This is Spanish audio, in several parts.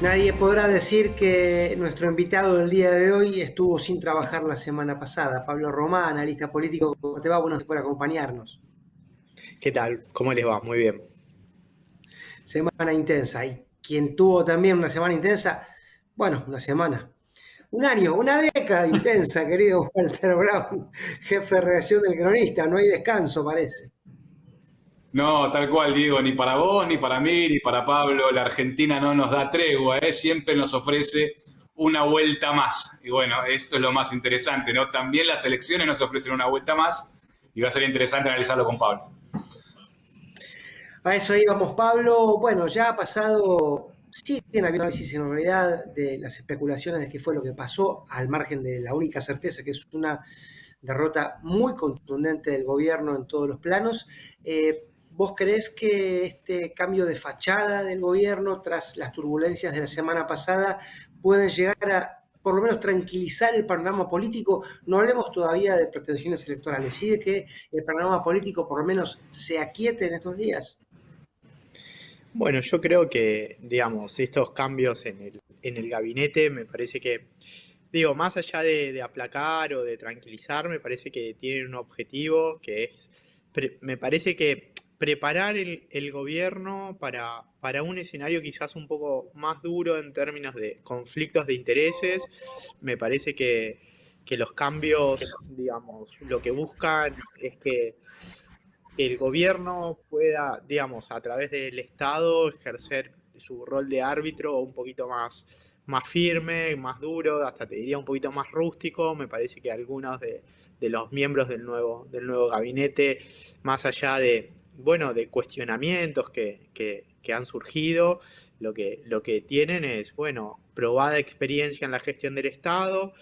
Nadie podrá decir que nuestro invitado del día de hoy estuvo sin trabajar la semana pasada. Pablo Román, analista político, ¿cómo te va? Bueno, por acompañarnos. ¿Qué tal? ¿Cómo les va? Muy bien. Semana intensa. Y quien tuvo también una semana intensa, bueno, una semana, un año, una década intensa, querido Walter Brown, jefe de redacción del Cronista. No hay descanso, parece. No, tal cual, Diego, ni para vos, ni para mí, ni para Pablo. La Argentina no nos da tregua, ¿eh? Siempre nos ofrece una vuelta más. Y bueno, esto es lo más interesante, ¿no? También las elecciones nos ofrecen una vuelta más y va a ser interesante analizarlo con Pablo. A eso íbamos, Pablo. Bueno, ya ha pasado, siguen habiendo análisis en realidad de las especulaciones de qué fue lo que pasó, al margen de la única certeza que es una derrota muy contundente del gobierno en todos los planos. ¿Vos creés que este cambio de fachada del gobierno tras las turbulencias de la semana pasada pueden llegar a por lo menos tranquilizar el panorama político? No hablemos todavía de pretensiones electorales, sí de que el panorama político por lo menos se aquiete en estos días. Bueno, yo creo que, digamos, estos cambios en el gabinete me parece que, digo, más allá de aplacar o de tranquilizar, me parece que tienen un objetivo que es, me parece que preparar el gobierno para un escenario quizás un poco más duro en términos de conflictos de intereses. Me parece que los cambios, digamos, lo que buscan es que el gobierno pueda, digamos, a través del Estado ejercer su rol de árbitro un poquito más firme, más duro, hasta te diría un poquito más rústico. Me parece que algunos de los miembros del nuevo gabinete, más allá de, bueno, de cuestionamientos que han surgido, lo que tienen es, bueno, probada experiencia en la gestión del Estado.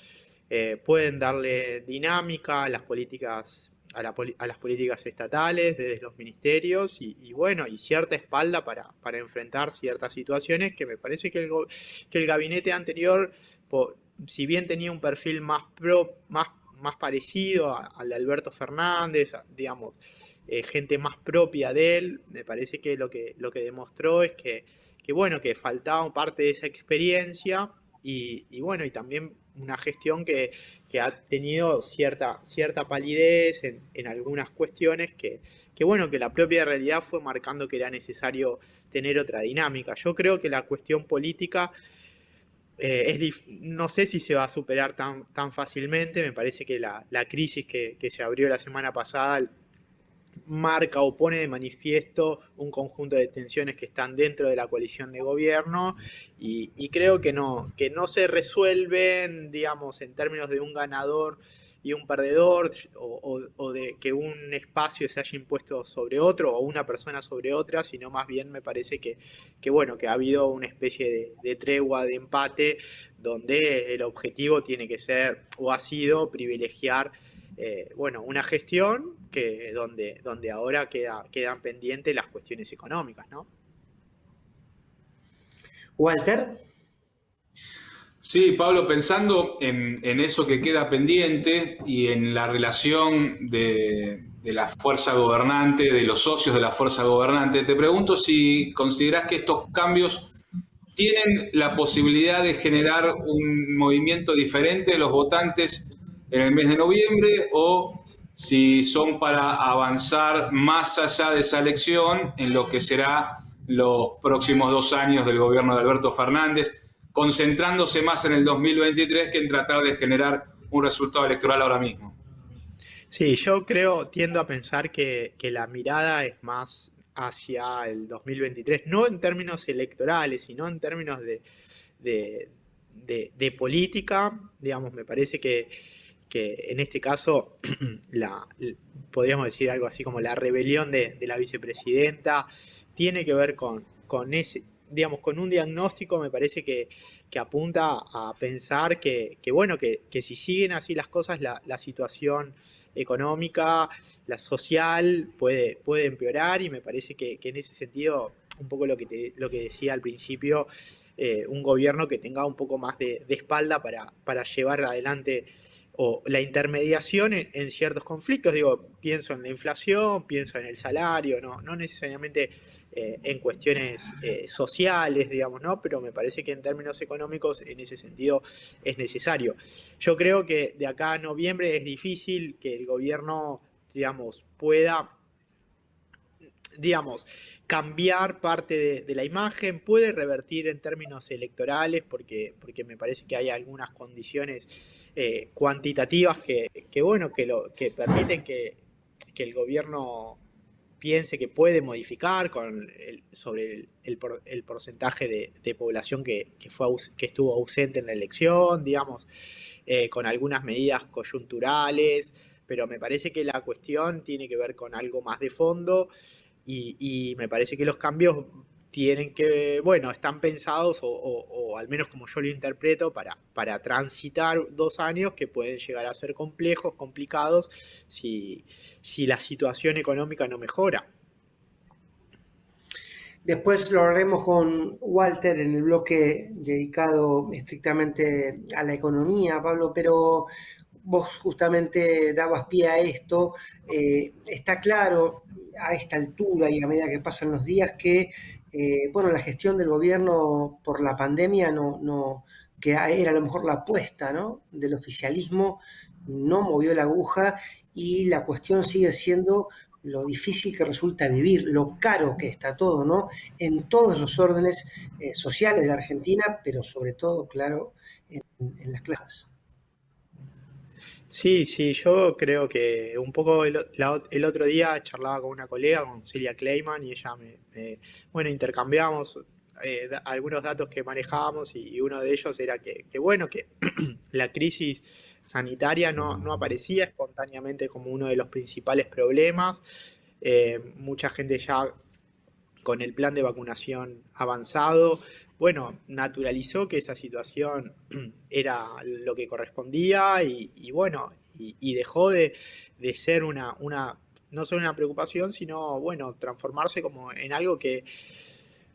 Pueden darle dinámica a las políticas, a las políticas estatales desde los ministerios y bueno, y cierta espalda para enfrentar ciertas situaciones que me parece que el gabinete anterior, si bien tenía un perfil más parecido al de Alberto Fernández, digamos, gente más propia de él, me parece que lo que demostró es que bueno, que faltaba parte de esa experiencia y bueno, y también una gestión que ha tenido cierta palidez en algunas cuestiones bueno, que la propia realidad fue marcando que era necesario tener otra dinámica. Yo creo que la cuestión política no sé si se va a superar tan fácilmente. Me parece que la crisis que se abrió la semana pasada marca o pone de manifiesto un conjunto de tensiones que están dentro de la coalición de gobierno y creo que no se resuelven, digamos, en términos de un ganador y un perdedor o de que un espacio se haya impuesto sobre otro o una persona sobre otra, sino más bien me parece bueno, que ha habido una especie de tregua, de empate, donde el objetivo tiene que ser o ha sido privilegiar bueno, una gestión donde ahora quedan pendientes las cuestiones económicas, ¿no? Walter. Sí, Pablo, pensando en eso que queda pendiente y en la relación de la fuerza gobernante, de los socios de la fuerza gobernante, te pregunto si considerás que estos cambios tienen la posibilidad de generar un movimiento diferente de los votantes en el mes de noviembre o si son para avanzar más allá de esa elección en lo que será los próximos 2 años del gobierno de Alberto Fernández, concentrándose más en el 2023 que en tratar de generar un resultado electoral ahora mismo. Sí, yo tiendo a pensar que la mirada es más hacia el 2023, no en términos electorales, sino en términos de, de política. Digamos, me parece que en este caso la, podríamos decir algo así como la rebelión de la vicepresidenta tiene que ver con ese, digamos, con un diagnóstico. Me parece que apunta a pensar bueno, que si siguen así las cosas, la situación económica, la social puede empeorar y me parece que en ese sentido, un poco lo que decía al principio, un gobierno que tenga un poco más de espalda para llevar adelante o la intermediación en ciertos conflictos. Digo, pienso en la inflación, pienso en el salario, no necesariamente en cuestiones sociales, digamos, ¿no? Pero me parece que en términos económicos, en ese sentido, es necesario. Yo creo que de acá a noviembre es difícil que el gobierno, digamos, pueda, digamos, cambiar parte de la imagen, puede revertir en términos electorales, porque me parece que hay algunas condiciones cuantitativas que permiten que el gobierno piense que puede modificar sobre el porcentaje de población que estuvo ausente en la elección, digamos, con algunas medidas coyunturales, pero me parece que la cuestión tiene que ver con algo más de fondo y me parece que los cambios tienen que, bueno, están pensados, o al menos como yo lo interpreto, para transitar 2 años que pueden llegar a ser complejos, complicados, si la situación económica no mejora. Después lo haremos con Walter en el bloque dedicado estrictamente a la economía, Pablo, pero vos justamente dabas pie a esto. Está claro a esta altura y a medida que pasan los días que bueno, la gestión del gobierno por la pandemia que era a lo mejor la apuesta, ¿no?, del oficialismo, no movió la aguja y la cuestión sigue siendo lo difícil que resulta vivir, lo caro que está todo, ¿no?, en todos los órdenes sociales de la Argentina, pero sobre todo, claro, en las clases. Sí, yo creo que un poco el otro día charlaba con una colega, con Celia Kleiman, y ella bueno, intercambiamos algunos datos que manejábamos y uno de ellos era que bueno, que la crisis sanitaria no aparecía espontáneamente como uno de los principales problemas. Mucha gente ya con el plan de vacunación avanzado, bueno, naturalizó que esa situación era lo que correspondía y bueno, y dejó de ser no solo una preocupación, sino, bueno, transformarse como en algo que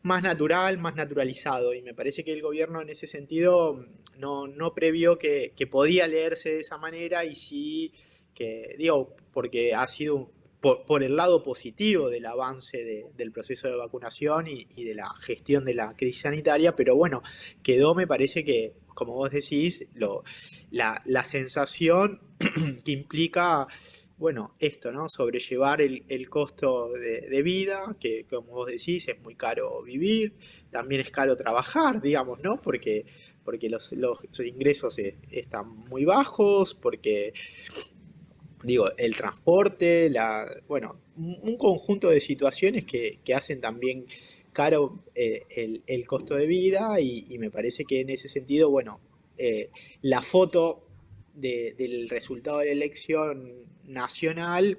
más natural, más naturalizado. Y me parece que el gobierno en ese sentido no previó que podía leerse de esa manera y sí que, digo, porque ha sido por el lado positivo del avance del proceso de vacunación y de la gestión de la crisis sanitaria, pero bueno, quedó, me parece que, como vos decís, la sensación que implica, bueno, esto, ¿no? Sobrellevar el costo de vida, que como vos decís, es muy caro vivir, también es caro trabajar, digamos, ¿no? Porque los ingresos están muy bajos, porque digo, el transporte, bueno, un conjunto de situaciones que hacen también caro el costo de vida y me parece que en ese sentido, bueno, la foto del resultado de la elección nacional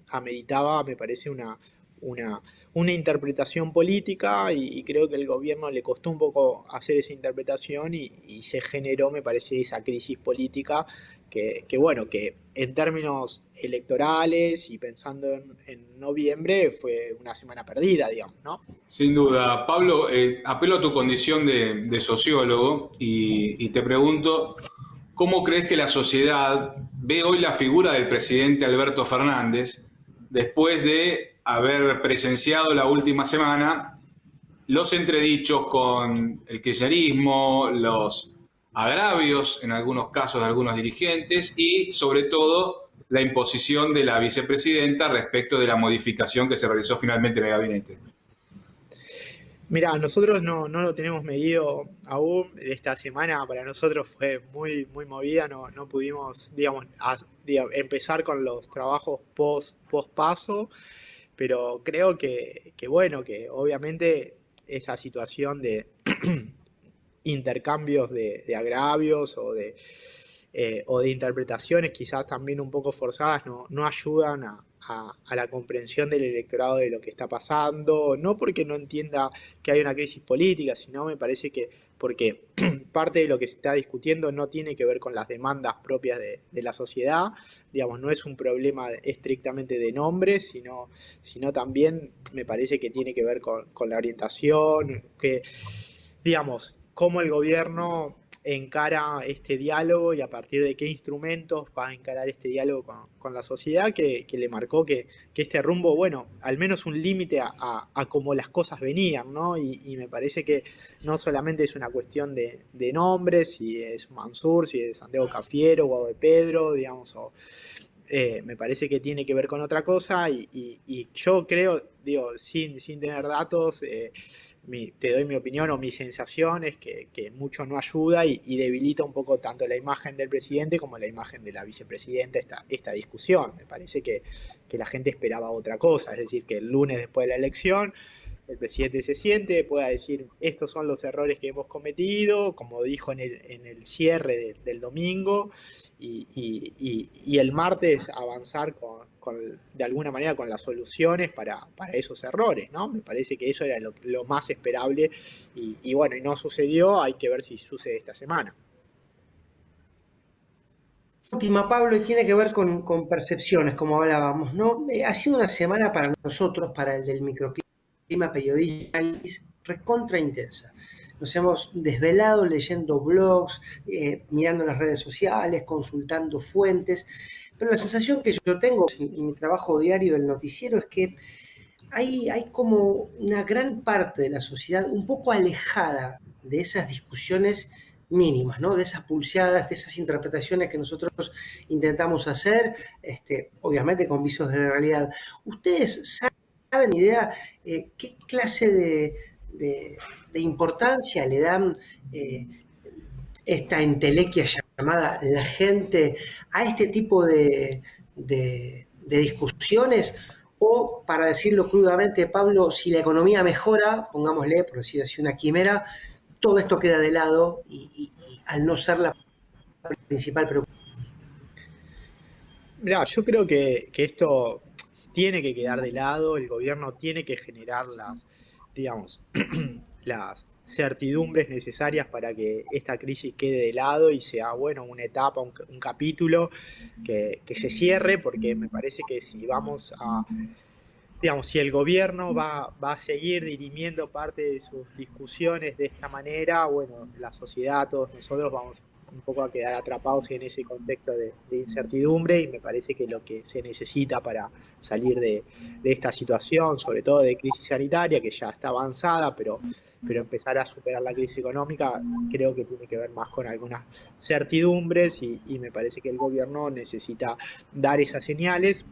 ameritaba, me parece, una interpretación política y creo que el gobierno le costó un poco hacer esa interpretación y se generó, me parece, esa crisis política que bueno, que en términos electorales y pensando en noviembre fue una semana perdida, digamos, ¿no? Sin duda. Pablo, apelo a tu condición de sociólogo y te pregunto, ¿cómo crees que la sociedad ve hoy la figura del presidente Alberto Fernández después de haber presenciado la última semana los entredichos con el kirchnerismo, los agravios en algunos casos de algunos dirigentes y sobre todo la imposición de la vicepresidenta respecto de la modificación que se realizó finalmente en el gabinete? Mira, nosotros no lo tenemos medido aún. Esta semana para nosotros fue muy movida, no pudimos, digamos, empezar con los trabajos post paso, pero creo que bueno, que obviamente esa situación de intercambios de agravios o de interpretaciones quizás también un poco forzadas no ayudan a la comprensión del electorado de lo que está pasando, no porque no entienda que hay una crisis política, sino me parece que porque parte de lo que se está discutiendo no tiene que ver con las demandas propias de la sociedad, digamos, no es un problema estrictamente de nombres, sino también me parece que tiene que ver con la orientación, que, digamos, cómo el gobierno encara este diálogo y a partir de qué instrumentos va a encarar este diálogo con la sociedad que le marcó que este rumbo, bueno, al menos un límite a cómo las cosas venían, ¿no? Y me parece que no solamente es una cuestión de nombres, si es Mansur, si es Santiago Cafiero, Guado de Pedro, digamos, me parece que tiene que ver con otra cosa y yo creo, digo, sin tener datos, te doy mi opinión o mi sensación es que mucho no ayuda y debilita un poco tanto la imagen del presidente como la imagen de la vicepresidenta esta discusión. Me parece que la gente esperaba otra cosa, es decir, que el lunes después de la elección el presidente se siente, pueda decir estos son los errores que hemos cometido, como dijo en el cierre del domingo, y el martes avanzar de alguna manera con las soluciones para esos errores, ¿no? Me parece que eso era lo más esperable y bueno, y no sucedió, hay que ver si sucede esta semana. Última, Pablo, y tiene que ver con percepciones, como hablábamos, ¿no? Ha sido una semana para nosotros, para el del microclima periodista, recontra intensa. Nos hemos desvelado leyendo blogs, mirando las redes sociales, consultando fuentes, pero la sensación que yo tengo en mi trabajo diario del noticiero es que hay como una gran parte de la sociedad un poco alejada de esas discusiones mínimas, ¿no? De esas pulseadas, de esas interpretaciones que nosotros intentamos hacer, obviamente con visos de la realidad. ¿Ustedes saben idea qué clase de importancia le dan esta entelequia llamada la gente a este tipo de discusiones? O, para decirlo crudamente, Pablo, si la economía mejora, pongámosle, por decir así, una quimera, todo esto queda de lado y al no ser la principal preocupación. Mirá, yo creo que esto tiene que quedar de lado, el gobierno tiene que generar digamos, las certidumbres necesarias para que esta crisis quede de lado y sea, bueno, una etapa, un capítulo que se cierre, porque me parece que si vamos digamos, si el gobierno va a seguir dirimiendo parte de sus discusiones de esta manera, bueno, la sociedad, todos nosotros vamos un poco a quedar atrapados en ese contexto de incertidumbre y me parece que lo que se necesita para salir de esta situación, sobre todo de crisis sanitaria, que ya está avanzada, pero empezar a superar la crisis económica, creo que tiene que ver más con algunas certidumbres y me parece que el gobierno necesita dar esas señales.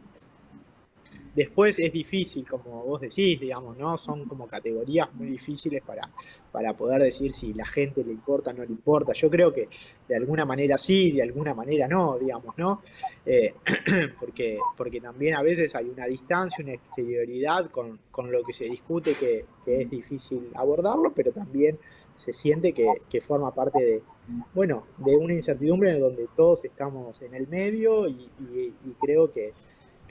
Después es difícil, como vos decís, digamos, ¿no? Son como categorías muy difíciles para poder decir si la gente le importa o no le importa. Yo creo que de alguna manera sí, de alguna manera no, digamos, ¿no? Porque también a veces hay una distancia, una exterioridad con lo que se discute que es difícil abordarlo, pero también se siente que forma parte de una incertidumbre en donde todos estamos en el medio y creo que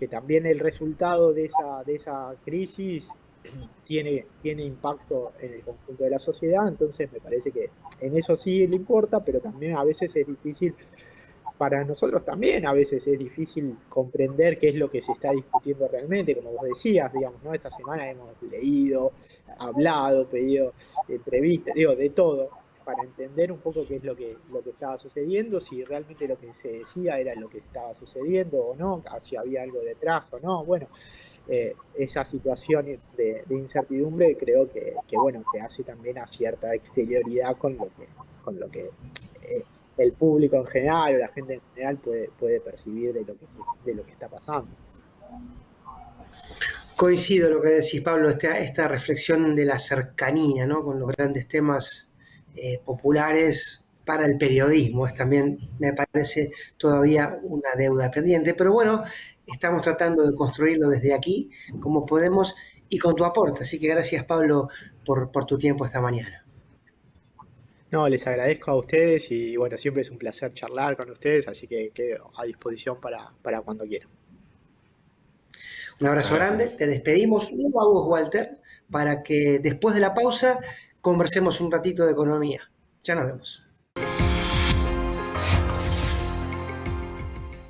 también el resultado de esa crisis tiene impacto en el conjunto de la sociedad, entonces me parece que en eso sí le importa, pero también a veces es difícil, para nosotros también a veces es difícil comprender qué es lo que se está discutiendo realmente, como vos decías, digamos, ¿no? Esta semana hemos leído, hablado, pedido entrevistas, de todo, para entender un poco qué es lo que estaba sucediendo, si realmente lo que se decía era lo que estaba sucediendo o no, si había algo detrás o no. Bueno, esa situación de incertidumbre creo que hace también a cierta exterioridad con lo que el público en general o la gente en general puede percibir de lo que está pasando. Coincido en lo que decís, Pablo, esta reflexión de la cercanía, ¿no? Con los grandes temas populares para el periodismo. Es también, me parece, todavía una deuda pendiente, pero bueno, estamos tratando de construirlo desde aquí, como podemos, y con tu aporte. Así que gracias, Pablo, por tu tiempo esta mañana. No, les agradezco a ustedes y bueno, siempre es un placer charlar con ustedes, así que quedo a disposición para cuando quieran. Un abrazo grande, te despedimos, luego a vos, Walter, para que después de la pausa conversemos un ratito de economía. Ya nos vemos.